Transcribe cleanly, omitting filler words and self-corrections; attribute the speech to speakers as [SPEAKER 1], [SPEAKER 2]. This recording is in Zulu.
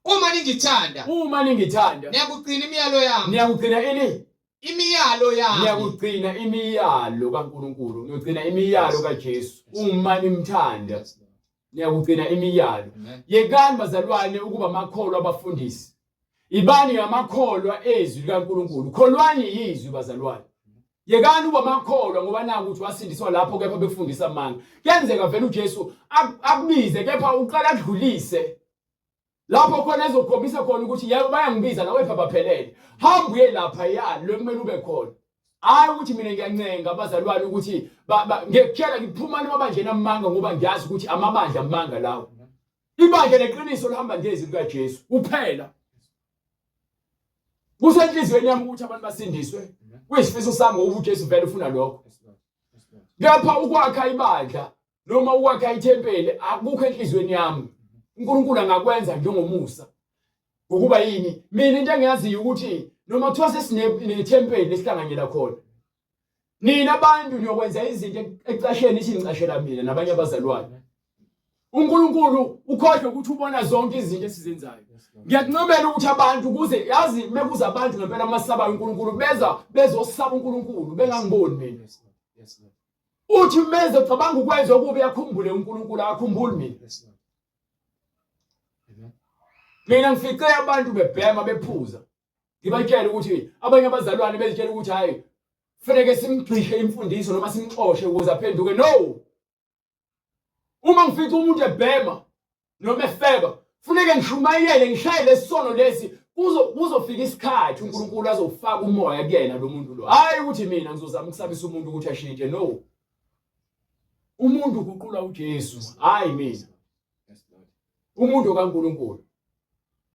[SPEAKER 1] Uma ningithanda.
[SPEAKER 2] Niyakugcina imiyalo yami.
[SPEAKER 1] Niyakugcina ini?
[SPEAKER 2] Imiyalo yami.
[SPEAKER 1] Niyakugcina imiyalo kaNkulunkulu. Niyagcina imiyalo kaJesu. Uma nimthanda. Niyakugcina imiyalo. Yekani bazalwane ukuba amakholwa abafundisi. Ibani amakholwa ezwi likaNkulunkulu. Kholwani yizwi bazalwane. Yekani uba amakholwa ngoba naku ukuthi wasindiswa lapho kepha befundisa amanga. Kuyenzeka vele uJesu akubize kepha uqala adlulise. Lapho khona ezokhombisa khona ukuthi yebo bayangibiza nawe phela baphelele. Hamba uye lapha yalo ekumele ube khona. Hayi ukuthi mina ngiyancenga abazalwane ukuthi ngiyekhala ngiphuma emabandleni amanga ngoba ngiyazi ukuthi amabandla amanga lawo. Ibandla leqiniso lihamba ngezwi likaJesu kuphela. Kusenhlizweni yami ukuthi abantu basindiswe. Kuyisifiso sami ngoba uJesu vele ufuna lokho. Ngapha ukwakha ibandla noma ukwakha ithempeli akukho enhlizweni yami. uNkulunkulu angakwenza njengomusa. Ngokuba yini? Mina into engiyaziyo ukuthi noma kuthiwa sesinethempeli esihlanganyela khona. Nina abantu niyokwenza izinto ecasheni isingcashela mina nabanye abazalwane. uNkulunkulu ukhohle ukuthi ubona zonke izinto esizenzayo. Ngiyakuncomela ukuthi abantu kuze yazi mekuza abantu ngempela amasaba uNkulunkulu bezosaba uNkulunkulu bengangiboni mina. Uthi meze ucabanga ukwenza okubi yakhumbule uNkulunkulu akakhumbuli mina. Mina ngifice abantu bebhema bephuza. Ngibatshela ukuthi abanye abazalwane bezitshela ukuthi hayi kufanele simgcishe imfundiso noma simxoshe ukuze aphenduke. No. Uma ngifica umuntu ebhema noma efeba, kufanele ngishumayele ngishayele isono lesi kuzofika isikhathi uNkulunkulu azofaka umoya kuyena lo muntu lo. Hayi ukuthi mina ngizozama ukusabisa umuntu ukuthi ashintshe. No. Umuntu uguqula uJesu, hayi mina. Umuntu kaNkulunkulu.